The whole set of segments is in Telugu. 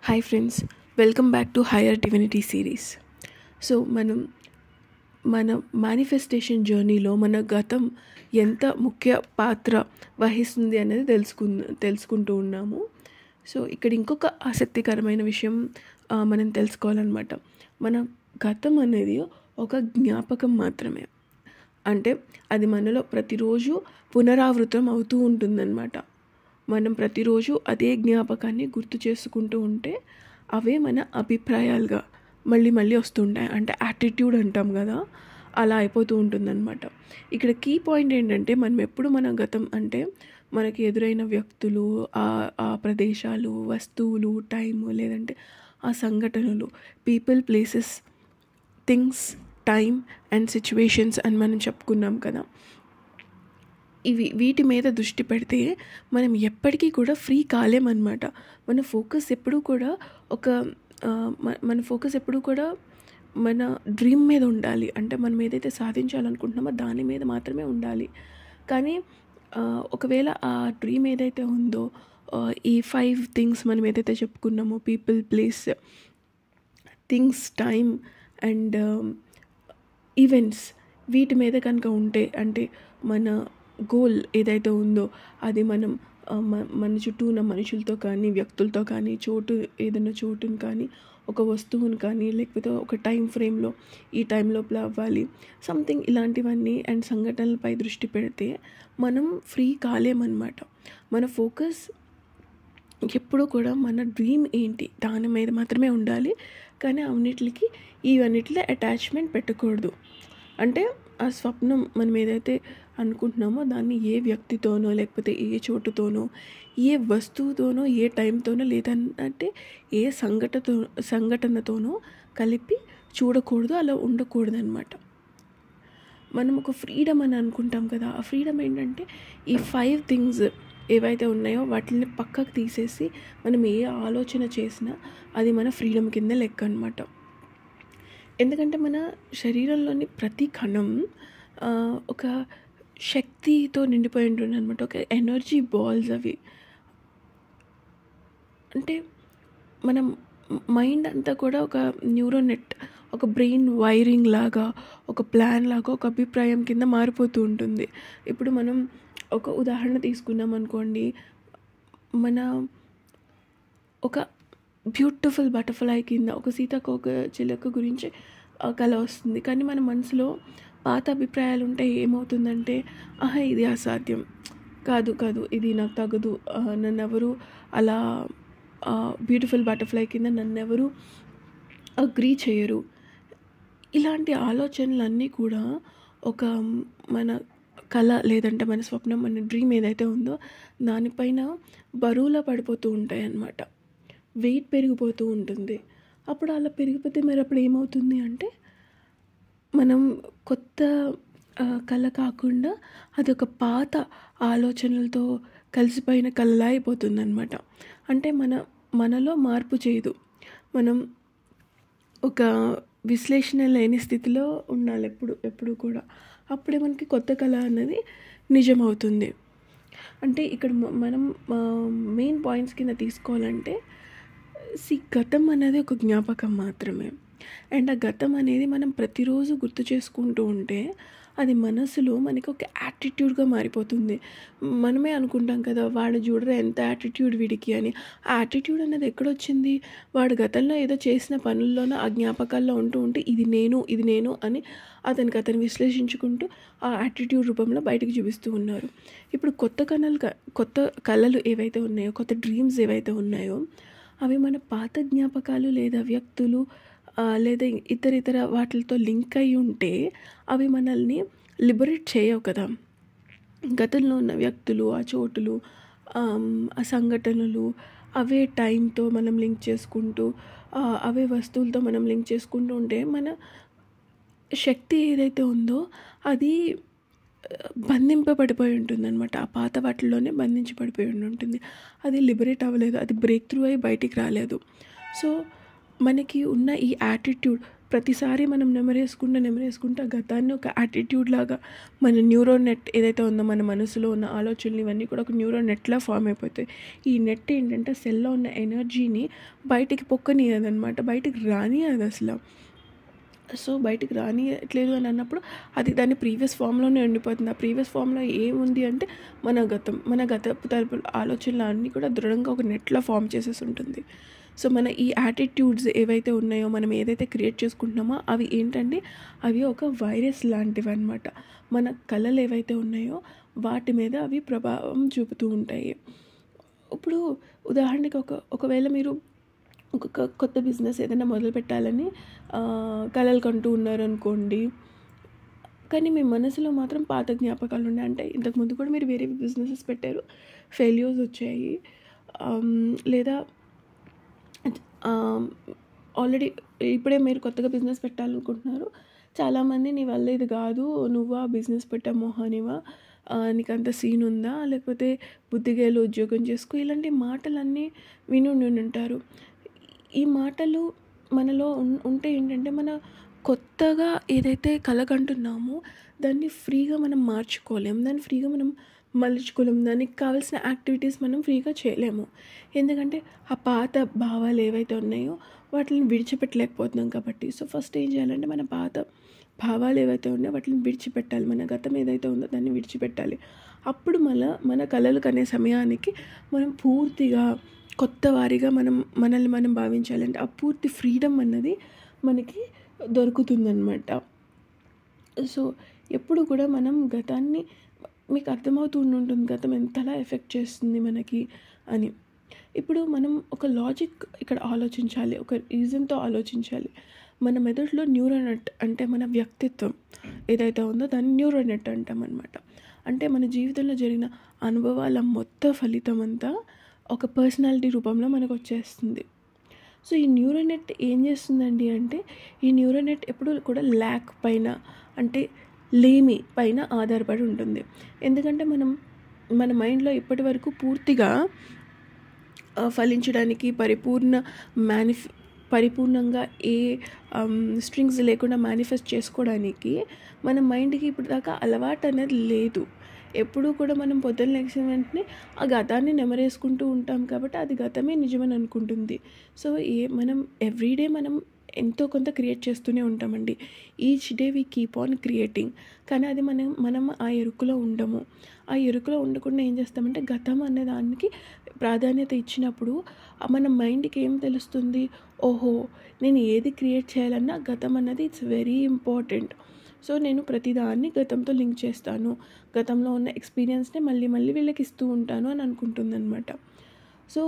Hi friends, welcome back to hire divinity series. So మన మేనిఫెస్టేషన్ జర్నీలో మన గతం ఎంత ముఖ్య పాత్ర వహిస్తుంది అనేది తెలుసుకుంటూ ఉన్నాము. సో ఇక్కడ ఇంకొక ఆసక్తికరమైన విషయం మనం తెలుసుకోవాలన్నమాట. మన గతం అనేది ఒక జ్ఞాపకం మాత్రమే. అంటే అది మనలో ప్రతిరోజు పునరావృతం అవుతూ ఉంటుందన్నమాట. మనం ప్రతిరోజు అదే జ్ఞాపకాన్ని గుర్తు చేసుకుంటూ ఉంటే అవే మన అభిప్రాయాలుగా మళ్ళీ మళ్ళీ వస్తుంటాయి. అంటే యాటిట్యూడ్ అంటాం కదా, అలా అయిపోతూ ఉంటుందన్నమాట. ఇక్కడ కీ పాయింట్ ఏంటంటే, మనం ఎప్పుడు మన గతం అంటే మనకి ఎదురైన వ్యక్తులు, ఆ ప్రదేశాలు, వస్తువులు, టైము, లేదంటే ఆ సంఘటనలు, people, places, things, time and situations అని మనం చెప్పుకున్నాం కదా. వీటి మీద దృష్టి పెడితే మనం ఎప్పటికీ కూడా ఫ్రీ కాలేమన్నమాట. మన ఫోకస్ ఎప్పుడూ కూడా మన డ్రీమ్ మీద ఉండాలి. అంటే మనం ఏదైతే సాధించాలనుకుంటున్నామో దాని మీద మాత్రమే ఉండాలి. కానీ ఒకవేళ ఆ డ్రీమ్ ఏదైతే ఉందో, ఈ 5 థింగ్స్ మనం ఏదైతే చెప్పుకున్నామో, people, place, things, time and events, వీటి మీద కనుక ఉంటే, అంటే మన గోల్ ఏదైతే ఉందో అది మనం మన చుట్టూ ఉన్న మనుషులతో కానీ, వ్యక్తులతో కానీ, ఏదైనా చోటుని కానీ, ఒక వస్తువుని కానీ, లేకపోతే ఒక టైం ఫ్రేమ్లో ఈ టైం లోపల అవ్వాలి, సంథింగ్ ఇలాంటివన్నీ అండ్ సంఘటనలపై దృష్టి పెడితే మనం ఫ్రీ కాలేమన్నమాట. మన ఫోకస్ ఎప్పుడూ కూడా మన డ్రీమ్ ఏంటి దాని మీద మాత్రమే ఉండాలి. కానీ ఇవన్నిటిలో అటాచ్మెంట్ పెట్టకూడదు. అంటే ఆ స్వప్నం మనం ఏదైతే అనుకుంటున్నామో దాన్ని ఏ వ్యక్తితోనో, లేకపోతే ఏ చోటుతోనో, ఏ వస్తువుతోనో, ఏ టైంతోనో, లేదంటే ఏ సంఘటనతోనో కలిపి చూడకూడదు, అలా ఉండకూడదు అనమాట. మనం ఒక ఫ్రీడమ్ అని అనుకుంటాం కదా, ఆ ఫ్రీడమ్ ఏంటంటే ఈ 5 థింగ్స్ ఏవైతే ఉన్నాయో వాటిని పక్కకు తీసేసి మనం ఏ ఆలోచన చేసినా అది మన ఫ్రీడమ్ కింద లెక్క అనమాట. ఎందుకంటే మన శరీరంలోని ప్రతి కణం ఒక శక్తితో నిండిపోయి ఉంటుంది అనమాట. ఒక ఎనర్జీ బాల్స్ అవి. అంటే మనం మైండ్ అంతా కూడా ఒక న్యూరోనెట్, ఒక బ్రెయిన్ వైరింగ్ లాగా, ఒక ప్లాన్ లాగా, ఒక అభిప్రాయం కింద మారిపోతూ ఉంటుంది. ఇప్పుడు మనం ఒక ఉదాహరణ తీసుకున్నాం అనుకోండి, మన ఒక బ్యూటిఫుల్ బటర్ఫ్లై కింద ఒక సీతాకోక చిలుక గురించి కళ వస్తుంది. కానీ మన మనసులో పాత అభిప్రాయాలు ఉంటే ఏమవుతుందంటే, ఇది అసాధ్యం, కాదు, ఇది నాకు తగదు, నన్నెవరు అలా బ్యూటిఫుల్ బటర్ఫ్లై కింద నన్నెవరు అగ్రీ చేయరు. ఇలాంటి ఆలోచనలన్నీ కూడా ఒక మన కళ, లేదంటే మన స్వప్నం, మన డ్రీమ్ ఏదైతే ఉందో దానిపైన బరువులో పడిపోతూ ఉంటాయి అన్నమాట. వెయిట్ పెరిగిపోతూ ఉంటుంది. అప్పుడు అలా పెరిగిపోతే మరి అప్పుడు ఏమవుతుంది అంటే, మనం కొత్త కళ కాకుండా అదొక పాత ఆలోచనలతో కలిసిపోయిన కళలా అయిపోతుంది అనమాట. అంటే మనలో మార్పు చేయదు. మనం ఒక విశ్లేషణ లేని స్థితిలో ఉండాలి ఎప్పుడు కూడా. అప్పుడే మనకి కొత్త కళ అన్నది నిజమవుతుంది. అంటే ఇక్కడ మనం మెయిన్ పాయింట్స్ కింద తీసుకోవాలంటే, గతం అనేది ఒక జ్ఞాపకం మాత్రమే. అండ్ ఆ గతం అనేది మనం ప్రతిరోజు గుర్తు చేసుకుంటూ ఉంటే అది మనసులో మనకి ఒక యాటిట్యూడ్గా మారిపోతుంది. మనమే అనుకుంటాం కదా, వాడు చూడరా ఎంత యాటిట్యూడ్ వీడికి అని. ఆ యాటిట్యూడ్ అనేది ఎక్కడొచ్చింది? వాడు గతంలో ఏదో చేసిన పనుల్లోనో ఆ జ్ఞాపకాల్లో ఉంటూ ఇది నేను అని అతను విశ్లేషించుకుంటూ ఆ యాటిట్యూడ్ రూపంలో బయటకు చూపిస్తూ ఉన్నారు. ఇప్పుడు కొత్త కళలు ఏవైతే ఉన్నాయో, కొత్త డ్రీమ్స్ ఏవైతే ఉన్నాయో అవి మన పాత జ్ఞాపకాలు లేదా వ్యక్తులు లేదా ఇతర వాటితో లింక్ అయి ఉంటే అవి మనల్ని లిబరేట్ చేయవు కదా. గతంలో ఉన్న వ్యక్తులు, ఆ చోటులు, ఆ సంఘటనలు, అవే టైంతో మనం లింక్ చేసుకుంటూ, అవే వస్తువులతో మనం లింక్ చేసుకుంటూ ఉంటే మన శక్తి ఏదైతే ఉందో అది బంధింపబడిపోయి ఉంటుందన్నమాట. ఆ పాత వాటిల్లోనే బంధించబడిపోయి ఉంటుంది. అది లిబరేట్ అవ్వలేదు, అది బ్రేక్ త్రూ అయ్యి బయటికి రాలేదు. సో మనకి ఉన్న ఈ యాటిట్యూడ్ ప్రతిసారి మనం నెమరేసుకుంటూ గతాన్ని ఒక యాటిట్యూడ్ లాగా మన న్యూరల్ నెట్ ఏదైతే ఉందో మన మనసులో ఉన్న ఆలోచనలు ఇవన్నీ కూడా ఒక న్యూరల్ నెట్లా ఫామ్ అయిపోతాయి. ఈ నెట్ ఏంటంటే సెల్లో ఉన్న ఎనర్జీని బయటికి పొక్కనియదనమాట, బయటికి రానియదు అసలు. సో బయటికి రానియట్లేదు అని అన్నప్పుడు అది దాని ప్రీవియస్ ఫామ్లోనే ఉండిపోతుంది. ఆ ప్రీవియస్ ఫామ్లో ఏముంది అంటే మన గతపు తరపుల ఆలోచనలు అన్నీ కూడా దృఢంగా ఒక నెట్లో ఫామ్ చేసేసి ఉంటుంది. సో మన ఈ యాటిట్యూడ్స్ ఏవైతే ఉన్నాయో, మనం ఏదైతే క్రియేట్ చేసుకుంటున్నామో అవి ఏంటంటే అవి ఒక వైరస్ లాంటివి అనమాట. మన కళలు ఏవైతే ఉన్నాయో వాటి మీద అవి ప్రభావం చూపుతూ ఉంటాయి. ఇప్పుడు ఉదాహరణకి ఒకవేళ మీరు ఒక కొత్త బిజినెస్ ఏదైనా మొదలు పెట్టాలని కలలు కంటూ ఉన్నారనుకోండి, కానీ మీ మనసులో మాత్రం పాత జ్ఞాపకాలు ఉన్నాయి. అంటే ఇంతకుముందు కూడా మీరు వేరే బిజినెసెస్ పెట్టారు, ఫెయిల్యూర్స్ వచ్చాయి, లేదా ఆల్రెడీ ఇప్పుడే మీరు కొత్తగా బిజినెస్ పెట్టాలనుకుంటున్నారు, చాలామంది నీ వల్ల ఇది కాదు, నువ్వా బిజినెస్ పెట్టా మొహానివా, నీకు అంత సీన్ ఉందా, లేకపోతే బుద్ధిగేలు ఉద్యోగం చేసుకో, ఇలాంటి మాటలన్నీ విని ఉంటారు. ఈ మాటలు మనలో ఉంటే ఏంటంటే మన కొత్తగా ఏదైతే కలగంటున్నామో దాన్ని ఫ్రీగా మనం మార్చుకోలేము, దాన్ని ఫ్రీగా మనం మలుచుకోలేము, దానికి కావాల్సిన యాక్టివిటీస్ మనం ఫ్రీగా చేయలేము. ఎందుకంటే ఆ పాత భావాలు ఏవైతే ఉన్నాయో వాటిని విడిచిపెట్టలేకపోతున్నాం కాబట్టి. సో ఫస్ట్ ఏం చేయాలంటే మన పాత భావాలు ఏవైతే ఉన్నాయో వాటిని విడిచిపెట్టాలి, మన గతం ఏదైతే ఉందో దాన్ని విడిచిపెట్టాలి. అప్పుడు మన కలలు కనే సమయానికి మనం పూర్తిగా కొత్త వారిగా మనల్ని మనం భావించాలంటే ఆ పూర్తి ఫ్రీడమ్ అన్నది మనకి దొరుకుతుందన్నమాట. సో ఎప్పుడు కూడా మనం గతాన్ని, మీకు అర్థమవుతూ ఉంటుంది గతం ఎంతలా ఎఫెక్ట్ చేస్తుంది మనకి అని. ఇప్పుడు మనం ఒక లాజిక్ ఇక్కడ ఆలోచించాలి, ఒక రీజన్తో ఆలోచించాలి. మన మెదడులో న్యూరల్ నెట్ అంటే మన వ్యక్తిత్వం ఏదైతే ఉందో దాన్ని న్యూరల్ నెట్ అంటాం అనమాట. అంటే మన జీవితంలో జరిగిన అనుభవాల మొత్తం ఫలితం అంతా ఒక పర్సనాలిటీ రూపంలో మనకు వచ్చేస్తుంది. సో ఈ న్యూరల్ నెట్ ఏం చేస్తుందండి అంటే, ఈ న్యూరల్ నెట్ ఎప్పుడు కూడా ల్యాక్ పైన, అంటే లేమి పైన ఆధారపడి ఉంటుంది. ఎందుకంటే మన మైండ్లో ఇప్పటి వరకు పూర్తిగా ఫలించడానికి పరిపూర్ణంగా ఏ స్ట్రింగ్స్ లేకుండా మేనిఫెస్ట్ చేసుకోవడానికి మన మైండ్కి ఇప్పుడు దాకా అలవాటు అనేది లేదు. ఎప్పుడూ కూడా మనం పొద్దున్న లేచిన వెంటనే ఆ గతాన్ని నెమరేసుకుంటూ ఉంటాం కాబట్టి అది గతమే నిజమని అనుకుంటుంది. సో మనం ఎవ్రీడే మనం ఎంతో కొంత క్రియేట్ చేస్తూనే ఉంటామండి. Each day we keep on creating. కానీ అది మనం ఆ ఎరుకులో ఉండము. ఆ ఎరుకులో ఉండకుండా ఏం చేస్తామంటే గతం అనే దానికి ప్రాధాన్యత ఇచ్చినప్పుడు మన మైండ్కి ఏం తెలుస్తుంది, ఓహో నేను ఏది క్రియేట్ చేయాలన్నా గతం అన్నది ఇట్స్ వెరీ ఇంపార్టెంట్. సో నేను ప్రతిదాన్ని గతంతో లింక్ చేస్తాను, గతంలో ఉన్న ఎక్స్పీరియన్స్ని మళ్ళీ వీళ్ళకి ఇస్తూ ఉంటాను అని అనుకుంటుందన్నమాట. సో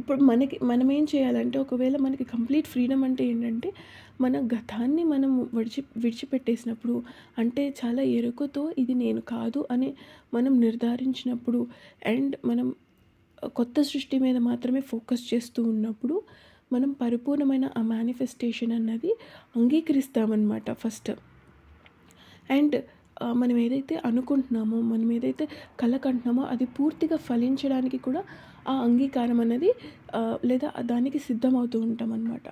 ఇప్పుడు మనం ఏం చేయాలంటే, ఒకవేళ మనకి కంప్లీట్ ఫ్రీడమ్ అంటే ఏంటంటే మన గతాన్ని మనం విడిచిపెట్టేసినప్పుడు, అంటే చాలా ఎరుకతో ఇది నేను కాదు అని మనం నిర్ధారించినప్పుడు, అండ్ మనం కొత్త సృష్టి మీద మాత్రమే ఫోకస్ చేస్తూ ఉన్నప్పుడు మనం పరిపూర్ణమైన ఆ మేనిఫెస్టేషన్ అన్నది అంగీకరిస్తామన్నమాట ఫస్ట్. అండ్ మనం ఏదైతే అనుకుంటున్నామో, మనం ఏదైతే కలకంటున్నామో అది పూర్తిగా ఫలించడానికి కూడా ఆ అంగీకారం అనేది లేదా దానికి సిద్ధమవుతూ ఉంటాం అన్నమాట.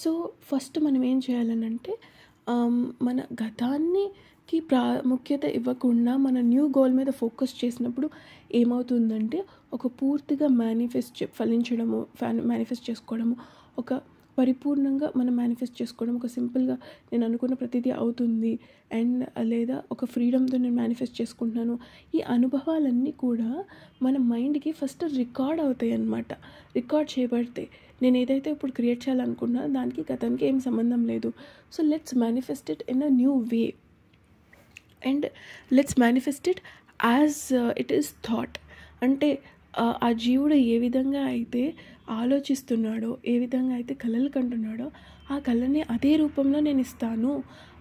సో ఫస్ట్ మనం ఏం చేయాలనంటే మన గతానికి ప్రాముఖ్యత ఇవ్వకుండా మన న్యూ గోల్ మీద ఫోకస్ చేసినప్పుడు ఏమవుతుందంటే ఒక పూర్తిగా ఫలించడము, మేనిఫెస్ట్ చేసుకోవడము, ఒక పరిపూర్ణంగా మనం మేనిఫెస్ట్ చేసుకోవడం, ఒక సింపుల్గా నేను అనుకున్న ప్రతిదీ అవుతుంది అండ్ లేదా ఒక ఫ్రీడమ్తో నేను మేనిఫెస్ట్ చేసుకుంటున్నాను. ఈ అనుభవాలన్నీ కూడా మన మైండ్కి ఫస్ట్ రికార్డ్ అవుతాయి అన్నమాట. రికార్డ్ చేయబడితే నేను ఏదైతే ఇప్పుడు క్రియేట్ చేయాలనుకున్నా దానికి గతానికి ఏం సంబంధం లేదు. So let's manifest it in a new way and let's manifest it as it is thought. అంటే ఆ జీవుడు ఏ విధంగా అయితే ఆలోచిస్తున్నాడో, ఏ విధంగా అయితే కలలు కంటున్నాడో ఆ కళని అదే రూపంలో నేను ఇస్తాను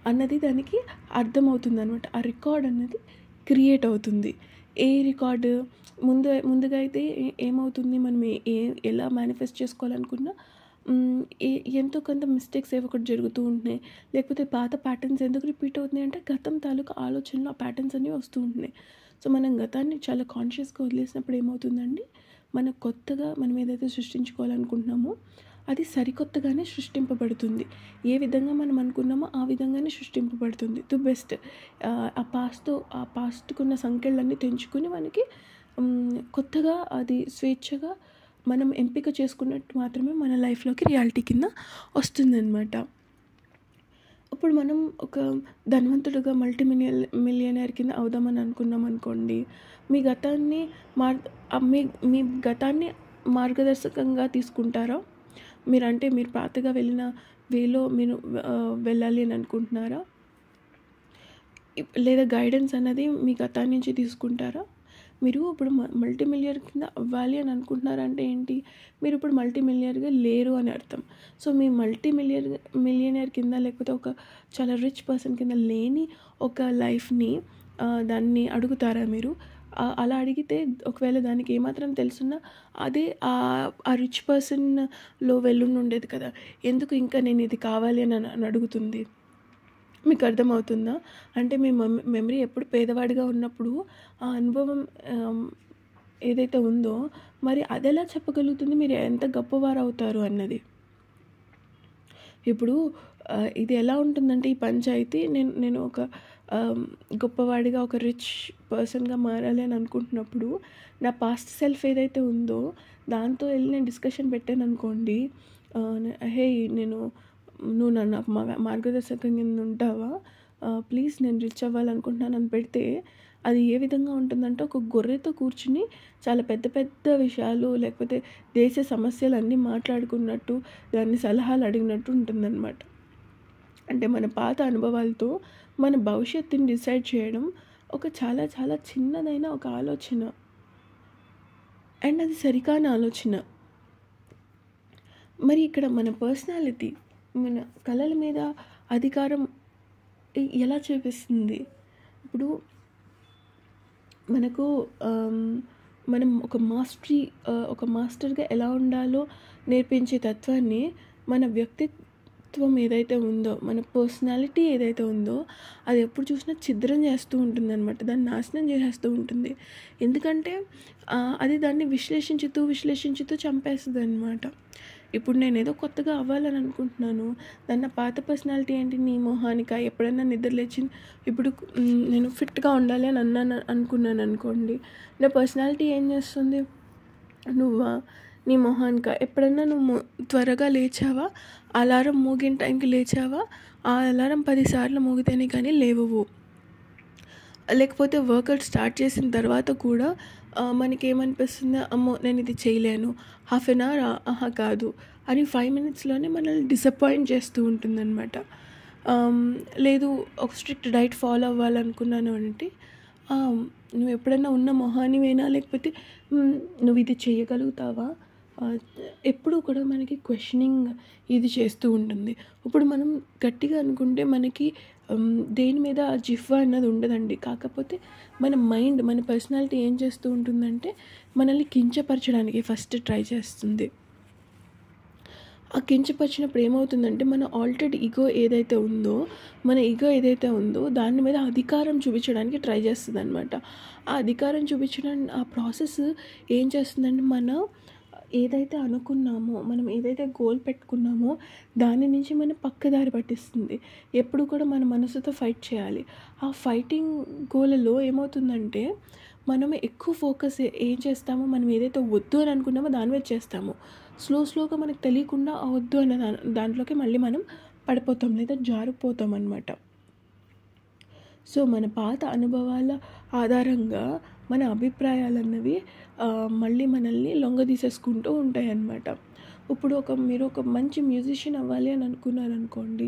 అన్నది దానికి అర్థమవుతుంది అనమాట. ఆ రికార్డ్ అన్నది క్రియేట్ అవుతుంది. ఏ రికార్డు ముందుగా అయితే ఏమవుతుంది, మనం ఎలా మేనిఫెస్ట్ చేసుకోవాలనుకున్నా ఎంతో కొంత మిస్టేక్స్ ఏవో ఒకటి జరుగుతూ ఉంటున్నాయి, లేకపోతే పాత ప్యాటర్న్స్ ఎందుకు రిపీట్ అవుతున్నాయి అంటే గతం తాలూకా ఆలోచనలు ఆ ప్యాటర్న్స్ అన్నీ వస్తూ ఉంటున్నాయి. సో మనం గతాన్ని చాలా కాన్షియస్గా వదిలేసినప్పుడు ఏమవుతుందండి, కొత్తగా మనం ఏదైతే సృష్టించుకోవాలనుకుంటున్నామో అది సరికొత్తగానే సృష్టింపబడుతుంది. ఏ విధంగా మనం అనుకున్నామో ఆ విధంగానే సృష్టింపబడుతుంది. ది బెస్ట్ ఆ పాస్ట్కున్న సంఖ్యలన్నీ తెంచుకొని మనకి కొత్తగా అది స్వేచ్ఛగా మనం ఎంపిక చేసుకున్నట్టు మాత్రమే మన లైఫ్లోకి రియాలిటీ కింద వస్తుందన్నమాట. ఇప్పుడు మనం ఒక ధనవంతుడుగా మిలియనర్ కింద అవుదామని అనుకున్నాం అనుకోండి, మీ గతాన్ని మీ గతాన్ని మార్గదర్శకంగా తీసుకుంటారా? మీరు పాతగా వెళ్ళిన వేలో మీరు వెళ్ళాలి అని అనుకుంటున్నారా? లేదా గైడెన్స్ అన్నది మీ గతాన్ని నుంచి తీసుకుంటారా? మీరు ఇప్పుడు మల్టీ మిలియనర్ కింద అవ్వాలి అని అనుకుంటున్నారంటే ఏంటి? మీరు ఇప్పుడు మల్టీ మిలియనర్గా లేరు అని అర్థం. సో మీ మిలియనర్ కింద లేకపోతే ఒక చాలా రిచ్ పర్సన్ కింద లేని ఒక లైఫ్ని దాన్ని అడుగుతారా మీరు? అలా అడిగితే ఒకవేళ దానికి ఏమాత్రం తెలుసున్నా అదే ఆ రిచ్ పర్సన్లో ఉండేది కదా, ఎందుకు ఇంకా నేను ఇది కావాలి అని అడుగుతుంది. మీకు అర్థమవుతుందా? అంటే మీ మెమరీ ఎప్పుడు పేదవాడిగా ఉన్నప్పుడు ఆ అనుభవం ఏదైతే ఉందో మరి అది ఎలా చెప్పగలుగుతుంది మీరు ఎంత గొప్పవారు అవుతారు అన్నది. ఇప్పుడు ఇది ఎలా ఉంటుందంటే ఈ పంచాయతీ నేను ఒక గొప్పవాడిగా ఒక రిచ్ పర్సన్గా మారాలి అని అనుకుంటున్నప్పుడు నా పాస్ట్ సెల్ఫ్ ఏదైతే ఉందో దాంతో వెళ్ళి నేను డిస్కషన్ పెట్టాను అనుకోండి, హే నువ్వు నన్ను మార్గదర్శకం కింద ఉంటావా, ప్లీజ్ నేను రిచ్ అవ్వాలనుకుంటున్నాను అని పెడితే అది ఏ విధంగా ఉంటుందంటే ఒక గొర్రెతో కూర్చుని చాలా పెద్ద పెద్ద విషయాలు లేకపోతే దేశ సమస్యలు అన్నీ మాట్లాడుకున్నట్టు దాన్ని సలహాలు అడిగినట్టు ఉంటుందన్నమాట. అంటే మన పాత అనుభవాలతో మన భవిష్యత్తుని డిసైడ్ చేయడం ఒక చాలా చాలా చిన్నదైన ఒక ఆలోచన, అండ్ అది సరికాని ఆలోచన. మరి ఇక్కడ మన పర్సనాలిటీ మన కళల మీద అధికారం ఎలా చూపిస్తుంది? ఇప్పుడు మనకు మనం ఒక మాస్టర్గా ఎలా ఉండాలో నేర్పించే తత్వాన్ని మన వ్యక్తిత్వం ఏదైతే ఉందో, మన పర్సనాలిటీ ఏదైతే ఉందో అది ఎప్పుడు చూసినా ఛిద్రం చేస్తూ ఉంటుంది అనమాట, దాన్ని నాశనం చేసేస్తూ ఉంటుంది. ఎందుకంటే అది దాన్ని విశ్లేషించుతూ చంపేస్తుంది అనమాట. ఇప్పుడు నేను ఏదో కొత్తగా అవ్వాలని అనుకుంటున్నాను, దాన్ని పాత పర్సనాలిటీ ఏంటి, నీ మొహానిక ఎప్పుడైనా నిద్రలేచి ఇప్పుడు నేను ఫిట్గా ఉండాలి అని అనుకున్నాను అనుకోండి, నా పర్సనాలిటీ ఏం చేస్తుంది, నీ మొహానిక ఎప్పుడైనా నువ్వు త్వరగా లేచావా, అలారం మోగిన టైంకి లేచావా, ఆ అలారం 10 సార్లు మోగితేనే కానీ లేవవు. లేకపోతే వర్కౌట్ స్టార్ట్ చేసిన తర్వాత కూడా మనకేమనిపిస్తుంది, అమ్మో నేను ఇది చేయలేను, హాఫ్ అన్ అవర్ కాదు అని 5 మినిట్స్లోనే మనల్ని డిసప్పాయింట్ చేస్తూ ఉంటుందన్నమాట. లేదు ఒక స్ట్రిక్ట్ డైట్ ఫాలో అవ్వాలనుకున్నాను అంటే నువ్వు ఎప్పుడైనా ఉన్న మొహానివేనా, లేకపోతే నువ్వు ఇది చేయగలుగుతావా, ఎప్పుడు కూడా మనకి క్వశ్చనింగ్ ఇది చేస్తూ ఉంటుంది. ఇప్పుడు మనం గట్టిగా అనుకుంటే మనకి దేని మీద జిహ్వ అన్నది ఉండదండి. కాకపోతే మన మైండ్ మన పర్సనాలిటీ ఏం చేస్తూ ఉంటుందంటే మనల్ని కించపరచడానికి ఫస్ట్ ట్రై చేస్తుంది. ఆ కించపరిచినప్పుడు ఏమవుతుందంటే మన ఆల్రెడీ ఈగో ఏదైతే ఉందో దాని మీద అధికారం చూపించడానికి ట్రై చేస్తుంది అనమాట. ఆ అధికారం చూపించడానికి ఆ ప్రాసెస్ ఏం చేస్తుందంటే మనం ఏదైతే అనుకున్నామో, మనం ఏదైతే గోల్ పెట్టుకున్నామో దాని నుంచి మనం పక్కదారి పట్టిస్తుంది. ఎప్పుడు కూడా మన మనసుతో ఫైట్ చేయాలి. ఆ ఫైటింగ్ గోల్లో ఏమవుతుందంటే మనం ఎక్కువ ఫోకస్ ఏం చేస్తామో, మనం ఏదైతే వద్దు అని అనుకున్నామో దాని మీద చేస్తాము. స్లోగా మనకు తెలియకుండా ఆ వద్దు అన్న దాంట్లోకి మళ్ళీ మనం పడిపోతాం లేదా జారిపోతాం అన్నమాట. సో మన పాత అనుభవాల ఆధారంగా మన అభిప్రాయాలన్నవి మళ్ళీ మనల్ని లొంగదీసేసుకుంటూ ఉంటాయి అన్నమాట. ఇప్పుడు మీరు ఒక మంచి మ్యూజిషియన్ అవ్వాలి అని అనుకున్నారనుకోండి,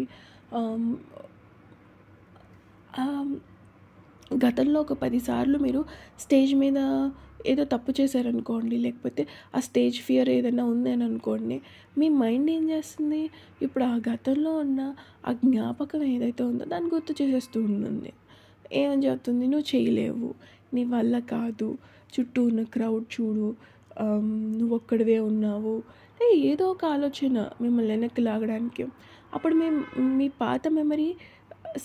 గతంలో ఒక 10 సార్లు మీరు స్టేజ్ మీద ఏదో తప్పు చేశారనుకోండి, లేకపోతే ఆ స్టేజ్ ఫియర్ ఏదైనా ఉందని అనుకోండి, మీ మైండ్ ఏం చేస్తుంది, ఇప్పుడు ఆ గతంలో ఉన్న ఆ జ్ఞాపకం ఏదైతే ఉందో దాన్ని గుర్తు చేసేస్తూ ఉంటుంది. ఏమని చెప్తుంది, నువ్వు చేయలేవు, నీ వల్ల కాదు, చుట్టూ ఉన్న క్రౌడ్ చూడు, నువ్వు ఒక్కడివే ఉన్నావు, ఏదో ఒక ఆలోచన మిమ్మల్ని వెనక్కి లాగడానికి. అప్పుడు మీ పాత మెమరీ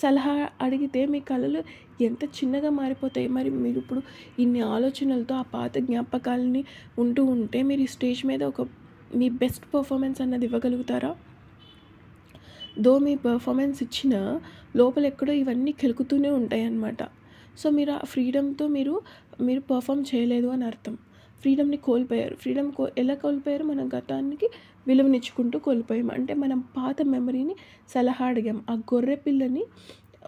సలహా అడిగితే మీ కళలు ఎంత చిన్నగా మారిపోతాయి. మరి మీరు ఇప్పుడు ఇన్ని ఆలోచనలతో ఆ పాత జ్ఞాపకాలని ఉంటే మీరు ఈ స్టేజ్ మీద ఒక మీ బెస్ట్ పర్ఫార్మెన్స్ అన్నది ఇవ్వగలుగుతారా? మీ పర్ఫార్మెన్స్ ఇచ్చినా లోపల ఎక్కడో ఇవన్నీ కెలుకుతూనే ఉంటాయన్నమాట. సో మీరు ఆ ఫ్రీడమ్తో మీరు పర్ఫామ్ చేయలేదు అని అర్థం. ఫ్రీడమ్ని కోల్పోయారు. ఎలా కోల్పోయారు? మన గతానికి విలువనిచ్చుకుంటూ కోల్పోయాము. అంటే మనం పాత మెమరీని సలహా అడిగాం. ఆ గొర్రె పిల్లని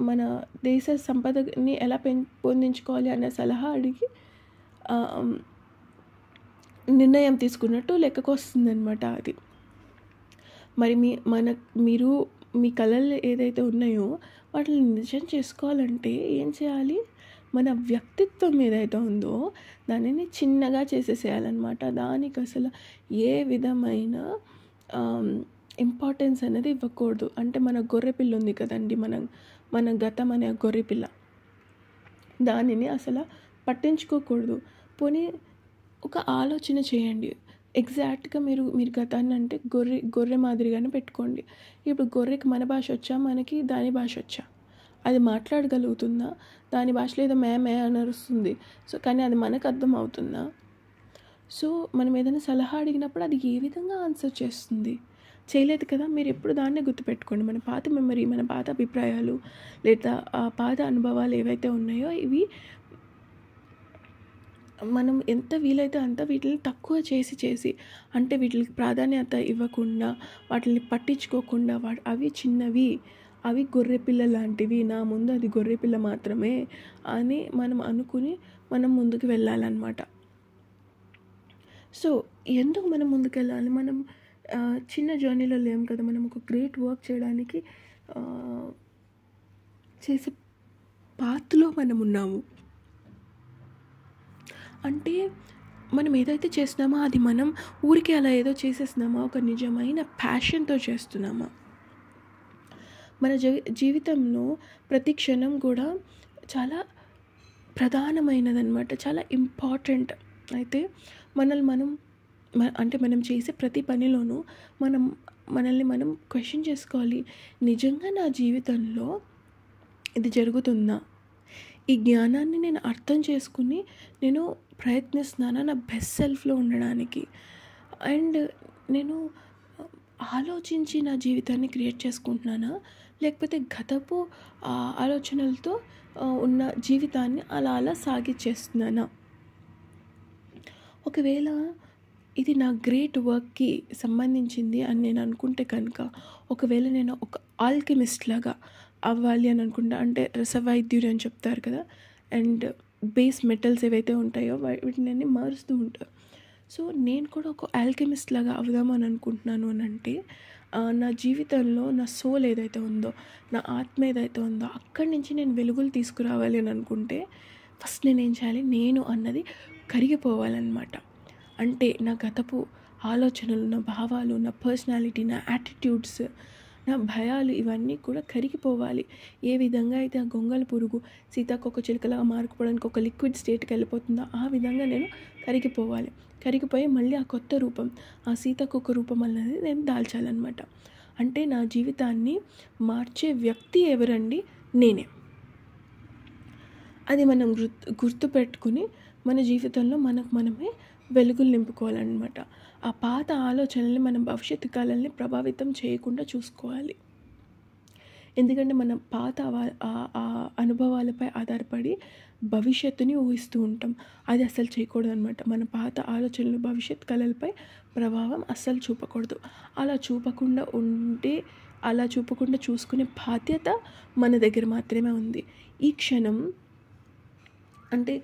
మన దేశ సంపదని ఎలా పెంపొందించుకోవాలి అనే సలహా అడిగి నిర్ణయం తీసుకున్నట్టు లెక్కకు వస్తుందన్నమాట అది. మరి మీరు మీ కళలు ఏదైతే ఉన్నాయో వాటిని నిజం చేసుకోవాలంటే ఏం చేయాలి? మన వ్యక్తిత్వం ఏదైతే ఉందో దానిని చిన్నగా చేసేసేయాలన్నమాట. దానికి అసలు ఏ విధమైన ఇంపార్టెన్స్ అనేది ఇవ్వకూడదు. అంటే మన గొర్రెపిల్ల ఉంది కదండి, మన గతం అనే గొర్రెపిల్ల, దానిని అసలు పట్టించుకోకూడదు. పోనీ ఒక ఆలోచన చేయండి. ఎగ్జాక్ట్గా మీరు గతాన్ని అంటే గొర్రె మాదిరిగానే పెట్టుకోండి. ఇప్పుడు గొర్రెకి మన భాష వచ్చా, మనకి దాని భాష వచ్చా? అది మాట్లాడగలుగుతుందా? దాని భాషలో ఏదో మే అని అరుస్తుంది. సో కానీ అది మనకు అర్థం అవుతుందా? సో మనం ఏదైనా సలహా అడిగినప్పుడు అది ఏ విధంగా ఆన్సర్ చేస్తుంది? చేయలేదు కదా. మీరు ఎప్పుడు దాన్నే గుర్తుపెట్టుకోండి. మన పాత మెమరీ, మన పాత అభిప్రాయాలు లేదా ఆ పాత అనుభవాలు ఏవైతే ఉన్నాయో ఇవి మనం ఎంత వీలైతే అంత వీటిని తక్కువ చేసి అంటే వీటికి ప్రాధాన్యత ఇవ్వకుండా, వాటిని పట్టించుకోకుండా, అవి చిన్నవి, అవి గొర్రెపిల్ల లాంటివి, నా ముందు అది గొర్రెపిల్ల మాత్రమే అని మనం అనుకుని మనం ముందుకు వెళ్ళాలన్నమాట. సో ఎందుకు మనం ముందుకెళ్ళాలి? మనం చిన్న జర్నీలో లేం కదా. మనం ఒక గ్రేట్ వర్క్ చేయడానికి చేసే పాత్లో మనం ఉన్నాము. అంటే మనం ఏదైతే చేస్తున్నామో అది మనం ఊరికే అలా ఏదో చేసేస్తున్నామా? ఒక నిజమైన ప్యాషన్తో చేస్తున్నామా? మన జీవితంలో ప్రతి క్షణం కూడా చాలా ప్రధానమైనదన్నమాట, చాలా ఇంపార్టెంట్. అయితే మనం చేసే ప్రతి పనిలోనూ మనల్ని మనం క్వశ్చన్ చేసుకోవాలి. నిజంగా నా జీవితంలో ఇది జరుగుతుందా? ఈ జ్ఞానాన్ని నేను అర్థం చేసుకుని నేను ప్రయత్నిస్తున్నానా నా బెస్ట్ సెల్ఫ్లో ఉండడానికి? అండ్ నేను ఆలోచించి నా జీవితాన్ని క్రియేట్ చేసుకుంటున్నానా, లేకపోతే గతపు ఆలోచనలతో ఉన్న జీవితాన్ని అలా సాగిచ్చేస్తున్నానా? ఒకవేళ ఇది నా గ్రేట్ వర్క్కి సంబంధించింది అని నేను అనుకుంటే కనుక, ఒకవేళ నేను ఒక ఆల్కెమిస్ట్ లాగా అవ్వాలి అని అనుకుంటా, అంటే రసవైద్యుడు అని చెప్తారు కదా, అండ్ బేస్ మెటల్స్ ఏవైతే ఉంటాయో వీటిని మారుస్తూ ఉంటారు. సో నేను కూడా ఒక ఆల్కెమిస్ట్ లాగా అవుదామని అనుకుంటున్నాను అని అంటే, నా జీవితంలో నా సోల్ ఏదైతే ఉందో, నా ఆత్మ ఏదైతే ఉందో అక్కడి నుంచి నేను వెలుగులు తీసుకురావాలి అని అనుకుంటే ఫస్ట్ నేనేం చేయాలి? నేను అన్నది కరిగిపోవాలన్నమాట. అంటే నా గతపు ఆలోచనలు, నా భావాలు, నా పర్సనాలిటీ, నా యాటిట్యూడ్స్, నా భయాలు ఇవన్నీ కూడా కరిగిపోవాలి. ఏ విధంగా అయితే ఆ గొంగళ పురుగు సీతాకోకచిలుకలాగా మారుకుపోవడానికి ఒక లిక్విడ్ స్టేట్కి వెళ్ళిపోతుందో ఆ విధంగా నేను కరిగిపోవాలి. కరిగిపోయి మళ్ళీ ఆ కొత్త రూపం, ఆ సీతాకోక రూపం అనేది నేను దాల్చాలన్నమాట. అంటే నా జీవితాన్ని మార్చే వ్యక్తి ఎవరండి? నేనే. అది మనం గుర్తుపెట్టుకుని మన జీవితంలో మనమే వెలుగులు నింపుకోవాలన్నమాట. ఆ పాత ఆలోచనల్ని మన భవిష్యత్తు కాలాన్ని ప్రభావితం చేయకుండా చూసుకోవాలి. ఎందుకంటే మన పాత అనుభవాలపై ఆధారపడి భవిష్యత్తుని ఊహిస్తూ ఉంటాం. అది అస్సలు చేయకూడదు అనమాట. మన పాత ఆలోచనలు భవిష్యత్ కళలపై ప్రభావం అస్సలు చూపకూడదు. అలా చూపకుండా చూసుకునే బాధ్యత మన దగ్గర మాత్రమే ఉంది. ఈ క్షణం అంటే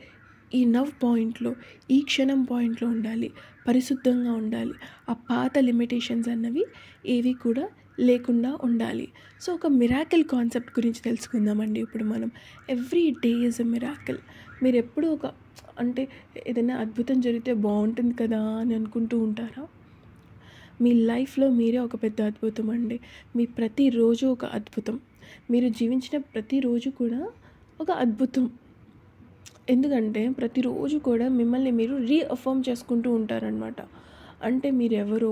ఈ క్షణం పాయింట్లో ఉండాలి, పరిశుద్ధంగా ఉండాలి. ఆ పాత లిమిటేషన్స్ అన్నవి ఏవి కూడా లేకుండా ఉండాలి. సో ఒక మిరాకిల్ కాన్సెప్ట్ గురించి తెలుసుకుందామండి ఇప్పుడు మనం. Every day is a miracle. మీరు ఎప్పుడు అంటే ఏదైనా అద్భుతం జరిగితే బాగుంటుంది కదా అని అనుకుంటూ ఉంటారా? మీ లైఫ్లో మీరే ఒక పెద్ద అద్భుతం అండి. మీ ప్రతిరోజు ఒక అద్భుతం. మీరు జీవించిన ప్రతిరోజు కూడా ఒక అద్భుతం. ఎందుకంటే ప్రతిరోజు కూడా మిమ్మల్ని మీరు రీఅఫర్మ్ చేసుకుంటూ ఉంటారనమాట. అంటే మీరెవరో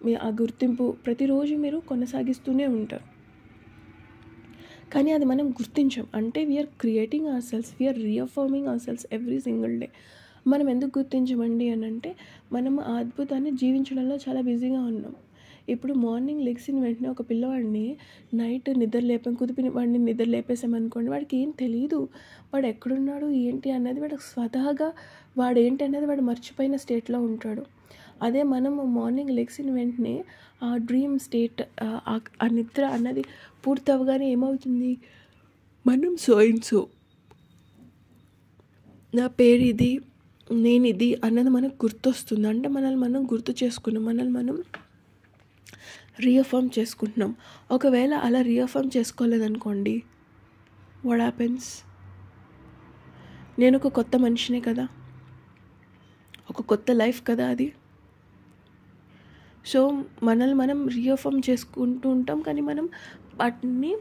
మీ ఆ గుర్తింపు ప్రతిరోజు మీరు కొనసాగిస్తూనే ఉంటారు. కానీ అది మనం గుర్తించాం. అంటే we are creating our selves, we are reaffirming our selves every single day. మనం ఎందుకు గుర్తించమండి అని అంటే, మనం ఆ అద్భుతాన్ని జీవించడంలో చాలా బిజీగా ఉన్నాం. ఇప్పుడు మార్నింగ్ లెగిసిన వెంటనే ఒక పిల్లవాడిని నైట్ నిద్ర లేపాం, కుదిపిన వాడిని నిద్ర లేపేసామనుకోండి, వాడికి ఏం తెలీదు. వాడు ఎక్కడున్నాడు, ఏంటి అన్నది వాడికి స్వతహాగా వాడేంటి అనేది వాడు మర్చిపోయిన స్టేట్లో ఉంటాడు. అదే మనము మార్నింగ్ లెగిసిన వెంటనే ఆ డ్రీమ్ స్టేట్, ఆ నిద్ర అన్నది పూర్తి అవ్వగానే ఏమవుతుంది, మనం సో అండ్ సో, నా పేరు ఇది, నేను ఇది అన్నది మనకు గుర్తొస్తుంది. అంటే మనల్ని మనం గుర్తు చేసుకున్నాం, మనల్ని మనం రీఅఫర్మ్ చేసుకుంటున్నాం. ఒకవేళ అలా రీఅఫర్మ్ చేసుకోలేదనుకోండి, వాట్ హ్యాపెన్స్? నేను ఒక కొత్త మనిషినే కదా, ఒక కొత్త లైఫ్ కదా అది. సో మనల్ని మనం రీఅఫర్మ్ చేసుకుంటూ ఉంటాం, కానీ మనం వాటిని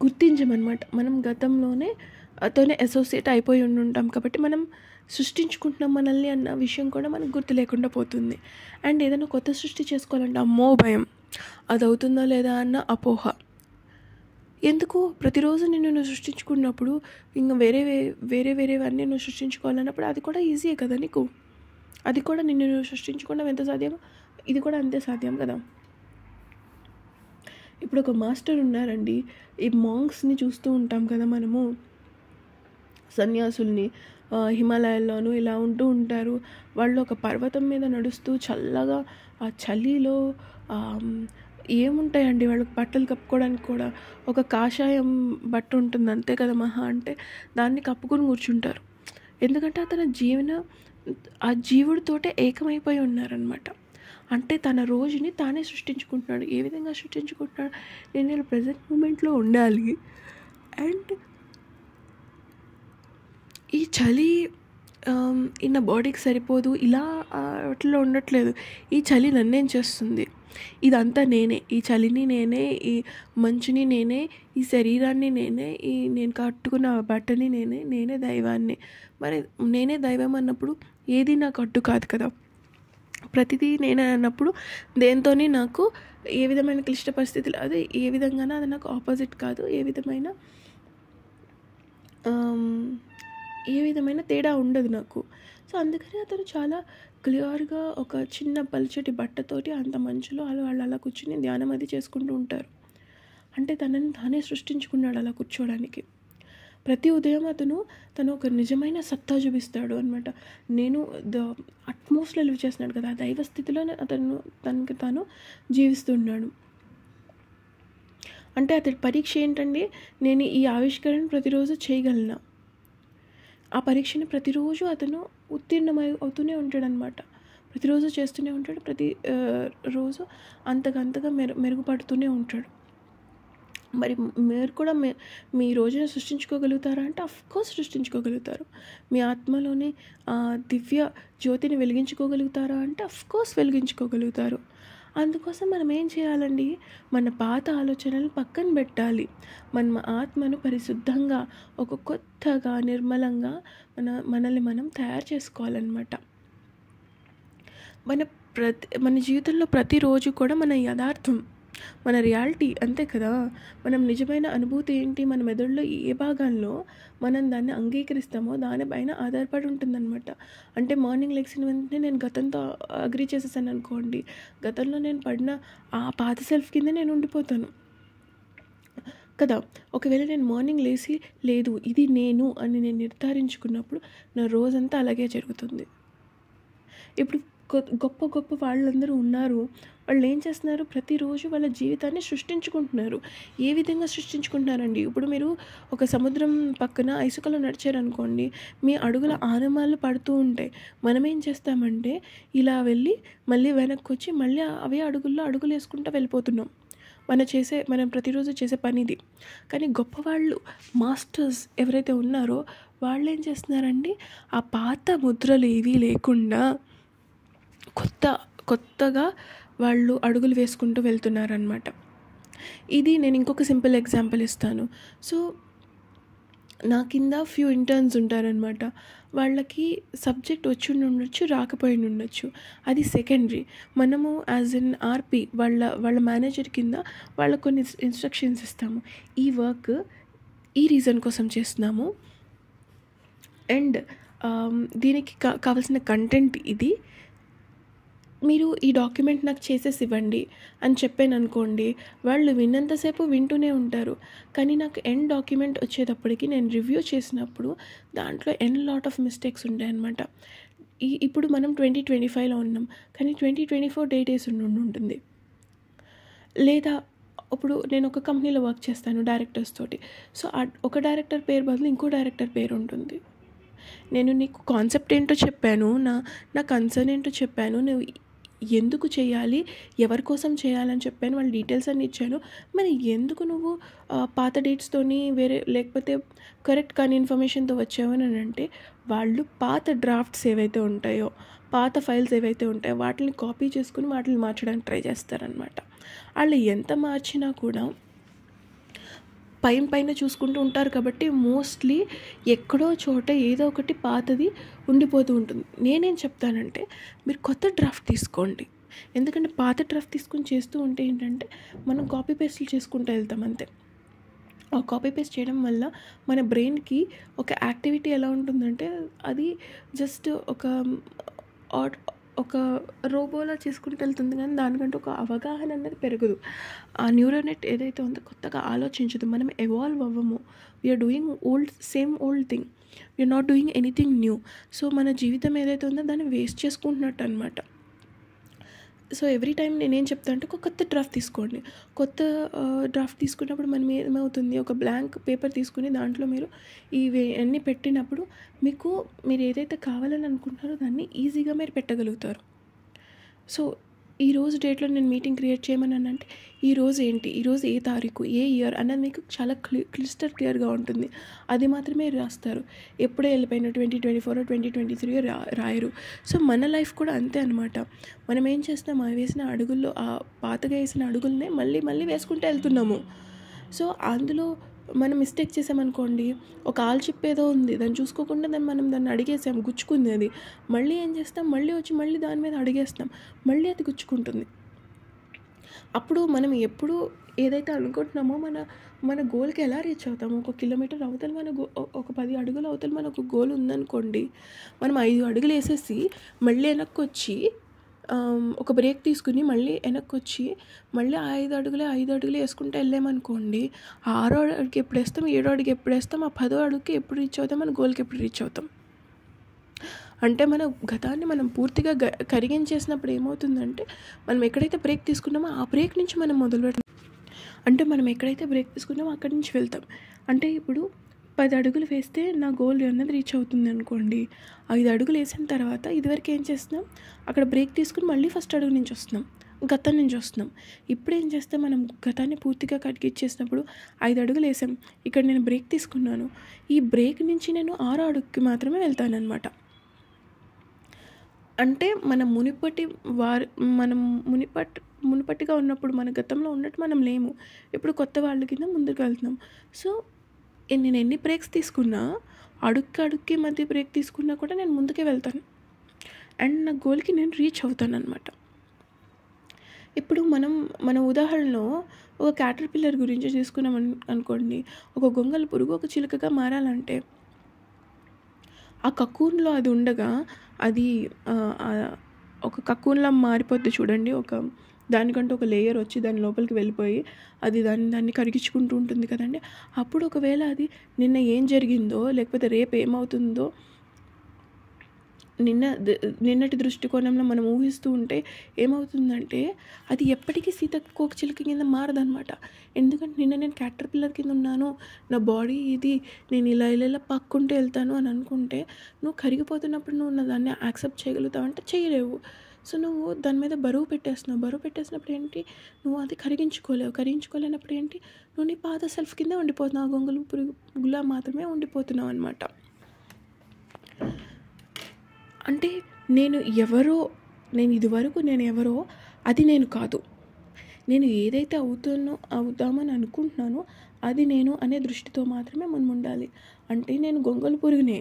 గుర్తించమన్నమాట. మనం గతంలోనే అతోనే అసోసియేట్ అయిపోయి ఉంటాం కాబట్టి మనం సృష్టించుకుంటున్నాం మనల్ని అన్న విషయం కూడా మనకు గుర్తు లేకుండా పోతుంది. అండ్ ఏదైనా కొత్త సృష్టి చేసుకోవాలంటే అమ్మో భయం, అది అవుతుందా లేదా అన్న అపోహ. ఎందుకు? ప్రతిరోజు నువ్వు సృష్టించుకున్నప్పుడు ఇంకా వేరేవన్నీ నువ్వు సృష్టించుకోవాలన్నప్పుడు అది కూడా ఈజీయే కదా నీకు. అది కూడా నువ్వు సృష్టించుకోవడం ఎంత సాధ్యమో ఇది కూడా అంతే సాధ్యం కదా. ఇప్పుడు ఒక మాస్టర్ ఉన్నారండి, ఈ మాంక్స్ని చూస్తూ ఉంటాం కదా మనము, సన్యాసుల్ని హిమాలయాల్లోనూ ఇలా ఉంటూ ఉంటారు. వాళ్ళు ఒక పర్వతం మీద నడుస్తూ చల్లగా ఆ చలిలో ఏముంటాయండి వాళ్ళకి బట్టలు కప్పుకోవడానికి కూడా ఒక కాషాయం బట్ట ఉంటుంది అంతే కదా మహా అంటే, దాన్ని కప్పుకొని కూర్చుంటారు. ఎందుకంటే అతని ఆ జీవుడితోటే ఏకమైపోయి ఉన్నారనమాట. అంటే తన రోజుని తానే సృష్టించుకుంటున్నాడు. ఏ విధంగా సృష్టించుకుంటున్నాడు, నేను ప్రజెంట్ మూమెంట్లో ఉండాలి. అండ్ ఈ చలి నా బాడీకి సరిపోదు ఇలా అట్లా ఉండట్లేదు. ఈ చలి నన్నేం చేస్తుంది, ఇదంతా నేనే, ఈ చలిని నేనే, ఈ మంచుని నేనే, ఈ శరీరాన్ని నేనే, ఈ నేను కట్టుకున్న బట్టని నేనే దైవాన్ని. మరి నేనే దైవం అన్నప్పుడు ఏది నాకు అడ్డు కాదు కదా. ప్రతిదీ నేనే అన్నప్పుడు దేంతోని నాకు ఏ విధమైన క్లిష్ట పరిస్థితులు, అదే ఏ విధంగానూ అది నాకు ఆపోజిట్ కాదు, ఏ విధమైన తేడా ఉండదు నాకు. సో అందుకని అతను చాలా క్లియర్గా ఒక చిన్న పల్చటి బట్టతోటి అంత మంచులో వాళ్ళు అలా కూర్చుని ధ్యానం అది చేసుకుంటూ ఉంటారు. అంటే తనని తానే సృష్టించుకున్నాడు అలా కూర్చోడానికి. ప్రతి ఉదయం తను ఒక నిజమైన సత్తా చూపిస్తాడు అనమాట. నేను అట్మోస్ట్లో లివ్ చేస్తున్నాడు కదా, దైవ స్థితిలోనే తనకి తాను జీవిస్తున్నాడు. అంటే అతడి పరీక్ష ఏంటండి, నేను ఈ ఆవిష్కరణ ప్రతిరోజు చేయగలనా. ఆ పరీక్షని ప్రతిరోజు అతను ఉత్తీర్ణమై అవుతూనే ఉంటాడనమాట. ప్రతిరోజు చేస్తూనే ఉంటాడు, ప్రతి రోజు అంతకంతగా మెరుగుపడుతూనే ఉంటాడు. మరి మీరు కూడా మీ రోజున సృష్టించుకోగలుగుతారా అంటే అఫ్కోర్స్ సృష్టించుకోగలుగుతారు. మీ ఆత్మలోని దివ్య జ్యోతిని వెలిగించుకోగలుగుతారా అంటే అఫ్కోర్స్ వెలిగించుకోగలుగుతారు. అందుకోసం మనం ఏం చేయాలండి, మన పాత ఆలోచనలు పక్కన పెట్టాలి. మన ఆత్మను పరిశుద్ధంగా ఒక కొత్తగా నిర్మలంగా మనల్ని మనం తయారు చేసుకోవాలన్నమాట. మన జీవితంలో ప్రతిరోజు కూడా మన యథార్థం, మన రియాలిటీ అంతే కదా. మనం నిజమైన అనుభూతి ఏంటి, మన మెదడులో ఏ భాగంలో మనం దాన్ని అంగీకరిస్తామో దానిపైన ఆధారపడి ఉంటుందన్నమాట. అంటే మార్నింగ్ లెగ్సిన వెంటనే నేను గతంతో అగ్రీ చేసేసాను అనుకోండి, గతంలో నేను పడిన ఆ పాత సెల్ఫ్ కింద నేను ఉండిపోతాను కదా. ఒకవేళ నేను మార్నింగ్ లేచి లేదు ఇది నేను అని నేను నిర్ధారించుకున్నప్పుడు నా రోజంతా అలాగే జరుగుతుంది. ఇప్పుడు గొప్ప వాళ్ళందరూ ఉన్నారు, వాళ్ళు ఏం చేస్తున్నారు, ప్రతిరోజు వాళ్ళ జీవితాన్ని సృష్టించుకుంటున్నారు. ఏ విధంగా సృష్టించుకుంటున్నారండి, ఇప్పుడు మీరు ఒక సముద్రం పక్కన ఇసుకలో నడిచారనుకోండి, మీ అడుగుల ఆనమాలు పడుతూ ఉంటాయి. మనం ఏం చేస్తామంటే ఇలా వెళ్ళి మళ్ళీ వెనక్కి వచ్చి మళ్ళీ అవే అడుగులు వేసుకుంటూ వెళ్ళిపోతున్నాం. మనం ప్రతిరోజు చేసే పని ఇది. కానీ గొప్పవాళ్ళు మాస్టర్స్ ఎవరైతే ఉన్నారో వాళ్ళు ఏం చేస్తున్నారండి, ఆ పాత ముద్రలు ఏవీ లేకుండా కొత్తగా వాళ్ళు అడుగులు వేసుకుంటూ వెళ్తున్నారనమాట. ఇది నేను ఇంకొక సింపుల్ ఎగ్జాంపుల్ ఇస్తాను. సో నా కింద ఫ్యూ ఇంటర్న్స్ ఉంటారనమాట. వాళ్ళకి సబ్జెక్ట్ వచ్చి ఉండొచ్చు, రాకపోయి ఉండొచ్చు, అది సెకండరీ. మనము యాజ్ ఎన్ ఆర్పి వాళ్ళ మేనేజర్ కింద వాళ్ళకు కొన్ని ఇన్స్ట్రక్షన్స్ ఇస్తాము. ఈ వర్క్ ఈ రీజన్ కోసం చేస్తున్నాము, అండ్ దీనికి కావాల్సిన కంటెంట్ ఇది, మీరు ఈ డాక్యుమెంట్ నాకు చేసేసి ఇవ్వండి అని చెప్పాను అనుకోండి, వాళ్ళు విన్నంతసేపు వింటూనే ఉంటారు. కానీ నాకు ఎండ్ డాక్యుమెంట్ వచ్చేటప్పటికి నేను రివ్యూ చేసినప్పుడు దాంట్లో లాట్ ఆఫ్ మిస్టేక్స్ ఉంటాయన్నమాట. ఇప్పుడు మనం 2025లో ఉన్నాం, కానీ 2024 డేట్ ఉంటుంది. లేదా ఇప్పుడు నేను ఒక కంపెనీలో వర్క్ చేస్తాను డైరెక్టర్స్ తోటి. సో ఒక డైరెక్టర్ పేరు బదులు ఇంకో డైరెక్టర్ పేరు ఉంటుంది. నేను నీకు కాన్సెప్ట్ ఏంటో చెప్పాను, నా కన్సర్న్ ఏంటో చెప్పాను, నువ్వు ఎందుకు చేయాలి, ఎవరి కోసం చేయాలని చెప్పాను, వాళ్ళ డీటెయిల్స్ అన్నీ ఇచ్చాను. మరి ఎందుకు నువ్వు పాత డేట్స్తోని లేకపోతే కరెక్ట్ కాని ఇన్ఫర్మేషన్తో వచ్చావని అంటే, వాళ్ళు పాత డ్రాఫ్ట్స్ ఏవైతే ఉంటాయో, పాత ఫైల్స్ ఏవైతే ఉంటాయో వాటిని కాపీ చేసుకుని వాటిని మార్చడానికి ట్రై చేస్తారనమాట. వాళ్ళు ఎంత మార్చినా కూడా పైన చూసుకుంటూ ఉంటారు కాబట్టి మోస్ట్లీ ఎక్కడో చోట ఏదో ఒకటి పాతది ఉండిపోతూ ఉంటుంది. నేనేం చెప్తానంటే, మీరు కొత్త డ్రాఫ్ట్ తీసుకోండి. ఎందుకంటే పాత డ్రాఫ్ట్ తీసుకొని చేస్తూ ఉంటే ఏంటంటే మనం కాపీ పేస్ట్లు చేసుకుంటూ వెళ్తాం అంతే. ఆ కాపీ పేస్ట్ చేయడం వల్ల మన బ్రెయిన్కి ఒక యాక్టివిటీ ఎలా ఉంటుందంటే, అది జస్ట్ ఒక రోబోలా చేసుకుంటూ వెళ్తుంది, కానీ దానికంటే ఒక అవగాహన అనేది పెరగదు. ఆ న్యూరోనెట్ ఏదైతే ఉందో కొత్తగా ఆలోచించదు. మనం ఎవాల్వ్ అవ్వము. We are doing same old thing, we are not doing anything new. So మన జీవితం ఏదైతే ఉందో దాన్ని వేస్ట్ చేసుకుంటున్నట్టు అనమాట. సో ఎవ్రీ టైం నేనేం చెప్తాను అంటే, ఒక కొత్త డ్రాఫ్ట్ తీసుకోండి. కొత్త డ్రాఫ్ట్ తీసుకున్నప్పుడు మనం ఏమవుతుంది, ఒక బ్లాంక్ పేపర్ తీసుకుని దాంట్లో మీరు ఇవి అన్నీ పెట్టినప్పుడు మీరు ఏదైతే కావాలని అనుకుంటున్నారో దాన్ని ఈజీగా మీరు పెట్టగలుగుతారు. సో ఈరోజు డేట్లో నేను మీటింగ్ క్రియేట్ చేయమన్నానంటే, ఈరోజు ఏంటి, ఈరోజు ఏ తారీఖు, ఏ ఇయర్ అన్నది మీకు చాలా క్లియర్గా ఉంటుంది. అది మాత్రమే రాస్తారు. ఎప్పుడే వెళ్ళిపోయిన 2024 2023 రాయరు. సో మన లైఫ్ కూడా అంతే అనమాట. మనం ఏం చేస్తాం, వేసిన అడుగుల్లో, ఆ పాతగా వేసిన అడుగులనే మళ్ళీ వేసుకుంటూ వెళ్తున్నాము. సో అందులో మనం మిస్టేక్ చేసామనుకోండి, ఒక ఆల్చిప్ ఏదో ఉంది, దాన్ని చూసుకోకుండా దాన్ని అడిగేసాం, గుచ్చుకుంది. అది మళ్ళీ ఏం చేస్తాం, మళ్ళీ దాని మీద అడిగేస్తాం, మళ్ళీ అది గుచ్చుకుంటుంది. అప్పుడు మనం ఎప్పుడు ఏదైతే అనుకుంటున్నామో మన గోల్కి ఎలా రీచ్ అవుతాము. 1 కిలోమీటర్ అవతల ఒక 10 అడుగుల అవతల మనకు గోల్ ఉందనుకోండి, మనం 5 అడుగులు వేసేసి మళ్ళీ వెనక్కి వచ్చి ఒక బ్రేక్ తీసుకుని మళ్ళీ వెనక్కి వచ్చి మళ్ళీ 5 అడుగులే వేసుకుంటూ వెళ్ళామనుకోండి, 6వ అడుగు ఎప్పుడు వేస్తాం, 7వ అడుగు ఎప్పుడు వేస్తాం, ఆ 10వ అడుగుకి ఎప్పుడు రీచ్ అవుతాం, మన గోల్కి ఎప్పుడు రీచ్ అవుతాం. అంటే మన గతాన్ని మనం పూర్తిగా కరిగించేసినప్పుడు ఏమవుతుందంటే, మనం ఎక్కడైతే బ్రేక్ తీసుకున్నామో ఆ బ్రేక్ నుంచి మనం మొదలుపెడతాం. అంటే మనం ఎక్కడైతే బ్రేక్ తీసుకున్నామో అక్కడి నుంచి వెళ్తాం. అంటే ఇప్పుడు 10 అడుగులు వేస్తే నా గోల్ అన్నది రీచ్ అవుతుంది అనుకోండి, 5 అడుగులు వేసిన తర్వాత ఇదివరకు ఏం చేస్తున్నాం, అక్కడ బ్రేక్ తీసుకుని మళ్ళీ ఫస్ట్ అడుగు నుంచి వస్తున్నాం, గతం నుంచి వస్తున్నాం. ఇప్పుడు ఏం చేస్తాం, మనం గతాన్ని పూర్తిగా కడిగిచ్చేసినప్పుడు 5 అడుగులు వేసాం, ఇక్కడ నేను బ్రేక్ తీసుకున్నాను, ఈ బ్రేక్ నుంచి నేను 6వ అడుగుకి మాత్రమే వెళ్తానన్నమాట. అంటే మనం మునుపటిగా ఉన్నప్పుడు మన గతంలో ఉన్నట్టు మనం లేము. ఇప్పుడు కొత్త వాళ్ళ కింద ముందుకు వెళ్తున్నాం. సో నేను ఎన్ని బ్రేక్స్ తీసుకున్నా, అడుక్కి మధ్య బ్రేక్ తీసుకున్నా కూడా నేను ముందుకే వెళ్తాను అండ్ నా గోల్కి నేను రీచ్ అవుతాను అనమాట. ఇప్పుడు మన ఉదాహరణలో ఒక క్యాటర్పిల్లర్ గురించి తీసుకున్నాం అనుకోండి. ఒక గొంగళి పురుగు ఒక చిలుకగా మారాలంటే ఆ కకూన్లో అది ఉండగా, అది ఒక కకూన్లా మారిపోద్ది చూడండి. దానికంటే ఒక లేయర్ వచ్చి దాని లోపలికి వెళ్ళిపోయి అది దాన్ని కరిగించుకుంటూ ఉంటుంది కదండి. అప్పుడు ఒకవేళ అది నిన్న ఏం జరిగిందో లేకపోతే రేపు ఏమవుతుందో నిన్నటి దృష్టికోణంలో మనం ఊహిస్తూ ఉంటే ఏమవుతుందంటే, అది ఎప్పటికీ సీతాకోక చిలుక కింద మారదనమాట. ఎందుకంటే నిన్న నేను క్యాటర్పిల్లర్ కింద ఉన్నాను, నా బాడీ ఇది, నేను ఇలా పక్కుంటూ వెళ్తాను అని అనుకుంటే, నువ్వు కరిగిపోతున్నప్పుడు నువ్వు దాన్ని యాక్సెప్ట్ చేయగలుగుతావు అంటే చేయలేవు. సో నువ్వు దాని మీద బరువు పెట్టేసినప్పుడు ఏంటి, నువ్వు అది కరిగించుకోలేనప్పుడు ఏంటి, నువ్వు నీ పాత సెల్ఫ్ కింద ఉండిపోతున్నావు, గొంగళి పురుగులా మాత్రమే ఉండిపోతున్నావు అనమాట. అంటే నేను ఎవరో అది నేను కాదు. నేను ఏదైతే అవుదామని అనుకుంటున్నానో అది నేను అనే దృష్టితో మాత్రమే మనం ఉండాలి. అంటే నేను గొంగళి పురుగునే,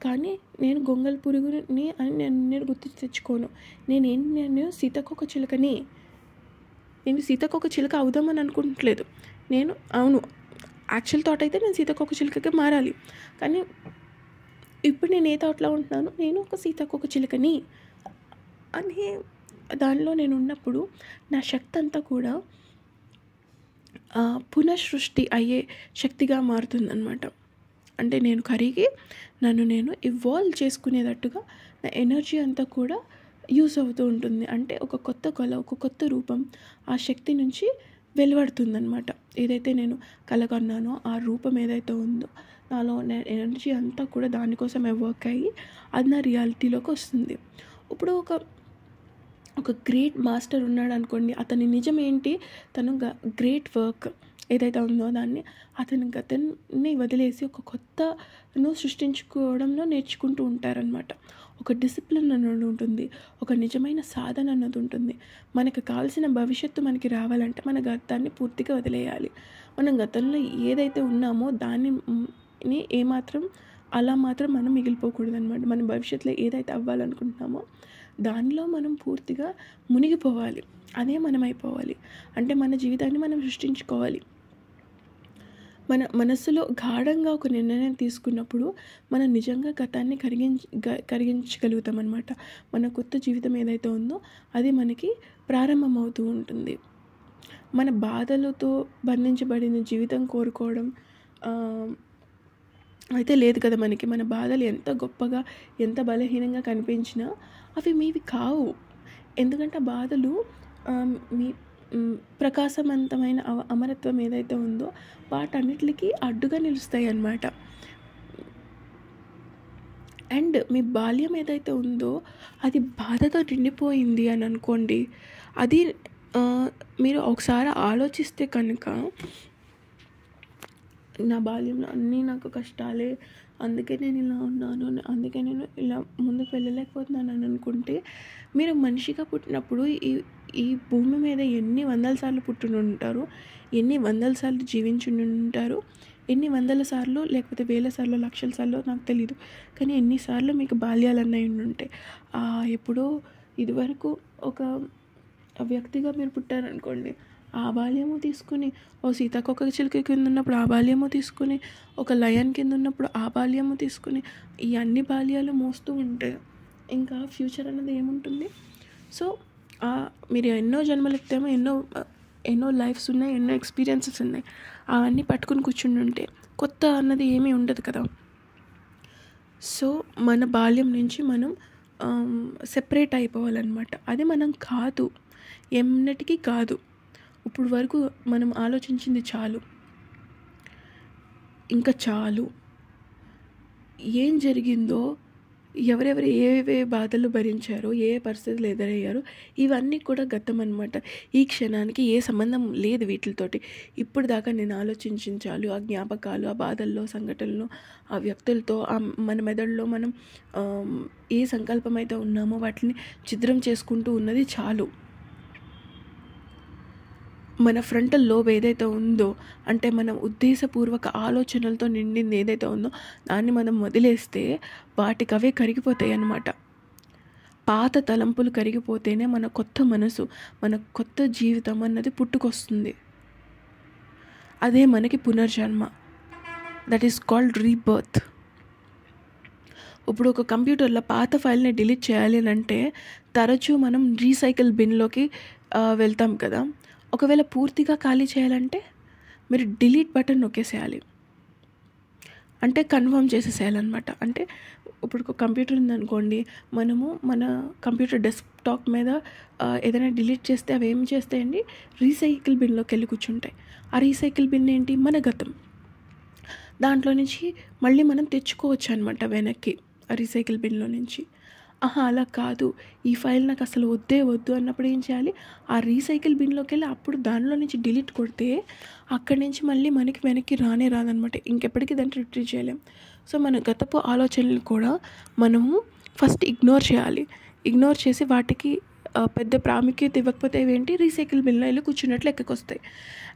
కానీ నేను గొంగళి పురుగుని అని నేను గుర్తు తెచ్చుకోను. నేను సీతాకోక చిలుకని. నేను సీతాకోక చిలుక అవుదామని అనుకుంటలేదు. అవును యాక్చువల్ థాట్ అయితే నేను సీతాకోక చిలుకగా మారాలి, కానీ ఇప్పుడు నేను ఏ థాట్‌లో ఉంటున్నాను, నేను ఒక సీతాకోకచిలుకని అనే దానిలో నేను ఉన్నప్పుడు నా శక్తి అంతా కూడా పునఃసృష్టి అయ్యే శక్తిగా మారుతుందనమాట. అంటే నేను కరిగి నన్ను నేను ఇవాల్వ్ చేసుకునేటట్టుగా నా ఎనర్జీ అంతా కూడా యూస్ అవుతూ ఉంటుంది. అంటే ఒక కొత్త కళ, ఒక కొత్త రూపం ఆ శక్తి నుంచి వెలువడుతుందనమాట. ఏదైతే నేను కలగన్నానో ఆ రూపం ఏదైతే ఉందో నాలో ఉన్న ఎనర్జీ అంతా కూడా దానికోసమే వర్క్ అయ్యి అది నా రియాలిటీలోకి వస్తుంది. ఇప్పుడు ఒక గ్రేట్ మాస్టర్ ఉన్నాడు అనుకోండి, అతని నిజం ఏంటి, తను గ్రేట్ వర్క్ ఏదైతే ఉందో దాన్ని అతని గతాన్ని వదిలేసి ఒక కొత్తను సృష్టించుకోవడంలో నేర్చుకుంటూ ఉంటారనమాట. ఒక డిసిప్లిన్ అన్నది ఉంటుంది, ఒక నిజమైన సాధన అన్నది ఉంటుంది. మనకు కావాల్సిన భవిష్యత్తు మనకి రావాలంటే మన గతాన్ని పూర్తిగా వదిలేయాలి. మనం గతంలో ఏదైతే ఉన్నామో దాన్ని ఏమాత్రం అలా మాత్రం మనం మిగిలిపోకూడదు అనమాట. మన భవిష్యత్తులో ఏదైతే అవ్వాలనుకుంటున్నామో దానిలో మనం పూర్తిగా మునిగిపోవాలి, అదే మనం అయిపోవాలి. అంటే మన జీవితాన్ని మనం సృష్టించుకోవాలి. మన మనస్సులో గాఢంగా ఒక నిర్ణయం తీసుకున్నప్పుడు మనం నిజంగా గతాన్ని కరిగించగలుగుతాం అనమాట. మన కొత్త జీవితం ఏదైతే ఉందో అది మనకి ప్రారంభమవుతూ ఉంటుంది. మన బాధలతో బంధించబడిన జీవితం కోరుకోవడం అయితే లేదు కదా మనకి. మన బాధలు ఎంత గొప్పగా, ఎంత బలహీనంగా కనిపించినా అవి మీవి కావు. ఎందుకంటే ఆ బాధలు మీ ప్రకాశవంతమైన అమరత్వం ఏదైతే ఉందో వాటన్నిటికీ అడ్డుగా నిలుస్తాయి అన్నమాట. అండ్ మీ బాల్యం ఏదైతే ఉందో అది బాధతో నిండిపోయింది అని అనుకోండి, అది మీరు ఒకసారి ఆలోచిస్తే కనుక నా బాల్యంలో అన్నీ నాకు కష్టాలే, అందుకే నేను ఇలా ఉన్నాను, అందుకే నేను ఇలా ముందుకు వెళ్ళలేకపోతున్నాను అని అనుకుంటే, మీరు మనిషిగా పుట్టినప్పుడు ఈ భూమి మీద ఎన్ని వందల సార్లు పుట్టుని ఉంటారు, ఎన్ని వందల సార్లు జీవించి ఉంటారు, ఎన్ని వందల సార్లు లేకపోతే వేల సార్లు లక్షల సార్లు నాకు తెలీదు, కానీ ఎన్నిసార్లు మీకు బాల్యాలు అన్నవి ఉంటాయి. ఎప్పుడో ఇదివరకు ఒక వ్యక్తిగా మీరు పుట్టారనుకోండి, ఆ బాల్యము తీసుకుని ఓ సీతాకోకచిలుక కింద ఉన్నప్పుడు ఆ బాల్యము తీసుకుని, ఒక లయన్ కింద ఉన్నప్పుడు ఆ బాల్యము తీసుకుని, ఈ అన్ని బాల్యాలు మోస్తూ ఉంటే ఇంకా ఫ్యూచర్ అన్నది ఏముంటుంది? సో మీరు ఎన్నో జన్మలు ఎత్తామో, ఎన్నో లైఫ్స్ ఉన్నాయి, ఎన్నో ఎక్స్పీరియన్సెస్ ఉన్నాయి, అవన్నీ పట్టుకుని కూర్చుని ఉంటే కొత్త అన్నది ఏమీ ఉండదు కదా. సో మన బాల్యం నుంచి మనం సెపరేట్ అయిపోవాలన్నమాట. అది మనం కాదు, ఎన్నటికీ కాదు. ఇప్పుడు వరకు మనం ఆలోచించింది చాలు, ఇంకా చాలు. ఏం జరిగిందో, ఎవరెవరు ఏ బాధలు భరించారో, ఏ పరిస్థితులు ఎదురయ్యారో ఇవన్నీ కూడా గతం అన్నమాట. ఈ క్షణానికి ఏ సంబంధం లేదు వీటితోటి. ఇప్పుడు దాకా నేను ఆలోచించింది చాలు. ఆ జ్ఞాపకాలు, ఆ బాధల్లో, సంఘటనలు, ఆ వ్యక్తులతో మన మెదడులో మనం ఏ సంకల్పం అయితే ఉన్నామో వాటిని ఛిద్రం చేసుకుంటూ ఉన్నది చాలు. మన ఫ్రంటల్ లోబ్ ఏదైతే ఉందో, అంటే మనం ఉద్దేశపూర్వక ఆలోచనలతో నిండింది ఏదైతే ఉందో దాన్ని మనం వదిలేస్తే వాటికి అవే కరిగిపోతాయి అన్నమాట. పాత తలంపులు కరిగిపోతేనే మన కొత్త మనసు, మన కొత్త జీవితం అన్నది పుట్టుకొస్తుంది. అదే మనకి పునర్జన్మ. That is called rebirth. ఇప్పుడు ఒక కంప్యూటర్లో పాత ఫైల్ని డిలీట్ చేయాలి అని అంటే తరచూ మనం రీసైకిల్ బిన్లోకి వెళ్తాం కదా. ఒకవేళ పూర్తిగా ఖాళీ చేయాలంటే మీరు డిలీట్ బటన్ నొక్కేసేయాలి, అంటే కన్ఫర్మ్ చేసేసేయాలన్నమాట. అంటే ఇప్పుడు ఒక కంప్యూటర్ ఉందనుకోండి, మనము మన కంప్యూటర్ డెస్క్టాప్ మీద ఏదైనా డిలీట్ చేస్తే అవి ఏం చేస్తాయండి, రీసైకిల్ బిన్లోకి వెళ్ళి కూర్చుంటాయి. ఆ రీసైకిల్ బిన్ ఏంటి, మన గతం. దాంట్లో నుంచి మళ్ళీ మనం తెచ్చుకోవచ్చు అనమాట వెనక్కి ఆ రీసైకిల్ బిన్లో నుంచి. అలా కాదు, ఈ ఫైల్ నాకు అసలు వద్దు అన్నప్పుడు ఏం చేయాలి, ఆ రీసైకిల్ బిన్లోకి వెళ్ళి అప్పుడు దానిలో నుంచి డిలీట్ కొడితే అక్కడి నుంచి మళ్ళీ మనకి వెనక్కి రాదనమాట. ఇంకెప్పటికీ దాన్ని రిట్రీవ్ చేయలేం. సో మన గతపు ఆలోచనలు కూడా మనము ఫస్ట్ ఇగ్నోర్ చేయాలి. ఇగ్నోర్ చేసి వాటికి పెద్ద ప్రాముఖ్యత ఇవ్వకపోతే ఏంటి, రీసైకిల్ బిన్లో వెళ్ళి కూర్చున్నట్లు ఎక్కకొస్తాయి.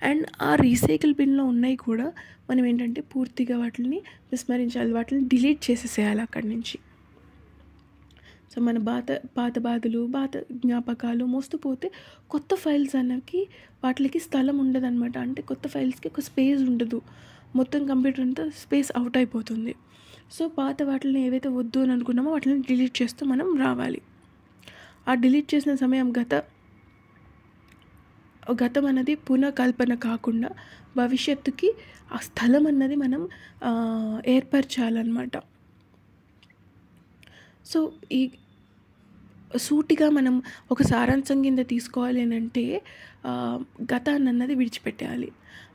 అండ్ ఆ రీసైకిల్ బిన్లో ఉన్నాయి కూడా మనం ఏంటంటే పూర్తిగా వాటిని విస్మరించాలి, వాటిని డిలీట్ చేసేసేయాలి అక్కడి నుంచి. సో మన పాత బాధలు, పాత జ్ఞాపకాలు మోస్తూ పోతే కొత్త ఫైల్స్ అన్నకి వాటికి స్థలం ఉండదన్నమాట. అంటే కొత్త ఫైల్స్కి ఒక స్పేస్ ఉండదు, మొత్తం కంప్యూటర్ అంతా స్పేస్ అవుట్ అయిపోతుంది. సో పాత వాటిని ఏవైతే వద్దు అని అనుకున్నామో వాటిని డిలీట్ చేస్తూ మనం రావాలి. ఆ డిలీట్ చేసిన సమయం గతం అన్నది పునఃకల్పన కాకుండా భవిష్యత్తుకి ఆ స్థలం అన్నది మనం ఏర్పరచాలన్నమాట. సో ఈ సూటిగా మనం ఒక సారాంశం కింద తీసుకోవాలి అని అంటే గతాన్ని అన్నది విడిచిపెట్టేయాలి.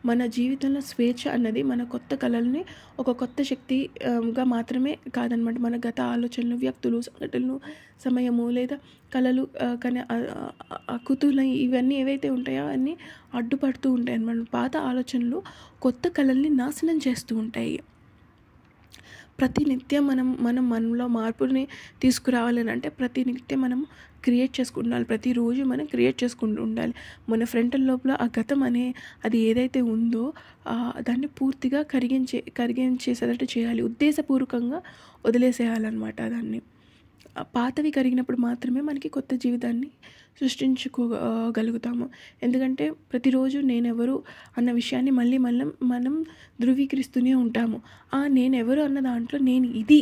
మన జీవితంలో స్వేచ్ఛ అన్నది మన కొత్త కళల్ని ఒక కొత్త శక్తిగా మాత్రమే కాదనమాట. మన గత ఆలోచనలు, వ్యక్తులు, సంఘటనలు, సమయము లేదా కళలు కానీ కుతూహలం ఇవన్నీ ఏవైతే ఉంటాయో అన్నీ అడ్డుపడుతూ ఉంటాయి అన్నమాట. పాత ఆలోచనలు కొత్త కళల్ని నాశనం చేస్తూ ఉంటాయి. ప్రతినిత్యం మనలో మార్పుని తీసుకురావాలని అంటే ప్రతినిత్యం మనం క్రియేట్ చేసుకుంటాలి. ప్రతిరోజు మనం క్రియేట్ చేసుకుంటూ ఉండాలి. మన ఫ్రంటల్ లోపల ఆ గతం అది ఏదైతే ఉందో దాన్ని పూర్తిగా కరిగించేసేటట్టు చేయాలి. ఉద్దేశపూర్వకంగా వదిలేసేయాలన్నమాట. దాన్ని పాతవి కరిగినప్పుడు మాత్రమే మనకి కొత్త జీవితాన్ని సృష్టించుకోగలుగుతాము. ఎందుకంటే ప్రతిరోజు నేనెవరు అన్న విషయాన్ని మళ్ళీ మనం ధృవీకరిస్తూనే ఉంటాము. నేనెవరు అన్న దాంట్లో నేను ఇది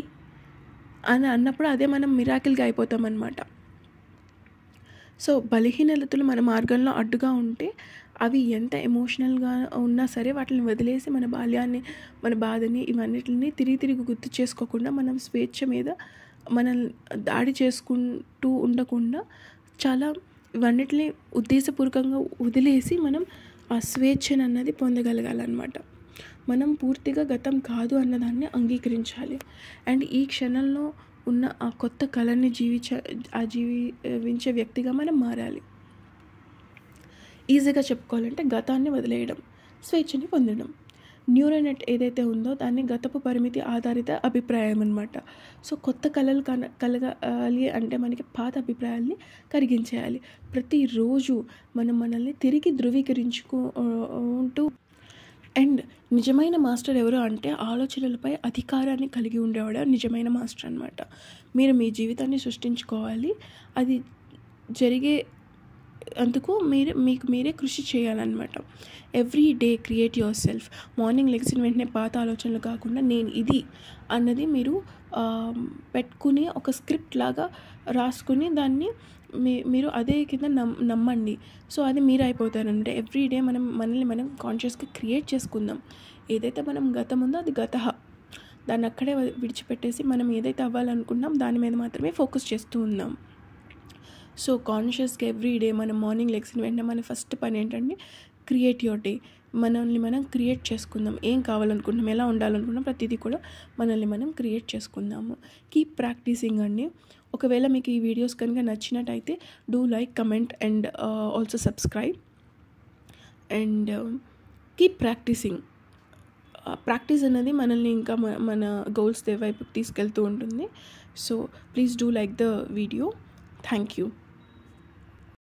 అని అన్నప్పుడు అదే మనం మిరాకిల్గా అయిపోతామన్నమాట. సో బలహీనతలు మన మార్గంలో అడ్డుగా ఉంటే అవి ఎంత ఎమోషనల్గా ఉన్నా సరే వాటిని వదిలేసి మన బాల్యాన్ని, మన బాధని, ఇవన్నిటిని తిరిగి గుర్తు చేసుకోకుండా మనం స్వేచ్ఛ మీద మనల్ని దాడి చేసుకుంటూ ఉండకుండా చాలా ఇవన్నిటిని ఉద్దేశపూర్వకంగా వదిలేసి మనం ఆ స్వేచ్ఛను అన్నది పొందగలగాలన్నమాట. మనం పూర్తిగా గతం కాదు అన్నదాన్ని అంగీకరించాలి. అండ్ ఈ క్షణంలో ఉన్న ఆ కొత్త కళని జీవించే వ్యక్తిగా మనం మారాలి. ఈజీగా చెప్పుకోవాలంటే గతాన్ని వదిలేయడం, స్వేచ్ఛని పొందడం. న్యూరోనెట్ ఏదైతే ఉందో దాన్ని గతపు పరిమితి ఆధారిత అభిప్రాయం అన్నమాట. సో కొత్త కళలు కలగాలి అంటే మనకి పాత అభిప్రాయాల్ని కరిగించేయాలి. ప్రతిరోజు మనల్ని తిరిగి ధృవీకరించుకుంటూ అండ్ నిజమైన మాస్టర్ ఎవరు అంటే ఆలోచనలపై అధికారాన్ని కలిగి ఉండేవాడు నిజమైన మాస్టర్ అన్నమాట. మీరు మీ జీవితాన్ని సృష్టించుకోవాలి. అది జరిగే అందుకు మీకు మీరే కృషి చేయాలన్నమాట. Every day create yourself. Morning లెగ్సిన వెంటనే పాత ఆలోచనలు కాకుండా నేను ఇది అన్నది మీరు పెట్టుకుని ఒక స్క్రిప్ట్ లాగా రాసుకుని దాన్ని మీరు అదే కింద నమ్మండి. సో అది మీరు అయిపోతారంటే ఎవ్రీ డే మనల్ని మనం కాన్షియస్గా క్రియేట్ చేసుకుందాం. ఏదైతే మనం గతం ఉందో అది గతః, దాన్ని అక్కడే విడిచిపెట్టేసి మనం ఏదైతే అవ్వాలనుకున్నాం దాని మీద మాత్రమే ఫోకస్ చేస్తూ ఉందాం. సో కాన్షియస్గా ఎవ్రీ డే మనం మార్నింగ్ లెగ్సిన వెంటనే మన ఫస్ట్ పని ఏంటంటే క్రియేట్ యువర్ డే. మనల్ని మనం క్రియేట్ చేసుకుందాం. ఏం కావాలనుకుంటున్నాం, ఎలా ఉండాలనుకున్నాం, ప్రతిదీ కూడా మనల్ని మనం క్రియేట్ చేసుకుందాము. కీప్ ప్రాక్టీసింగ్ అండి. ఒకవేళ మీకు ఈ వీడియోస్ కనుక నచ్చినట్టయితే do like, comment and also subscribe and keep practicing. Practice అనేది మనల్ని ఇంకా మన గోల్స్ వైపుకి తీసుకెళ్తూ ఉంటుంది. So please do like the video. Thank you.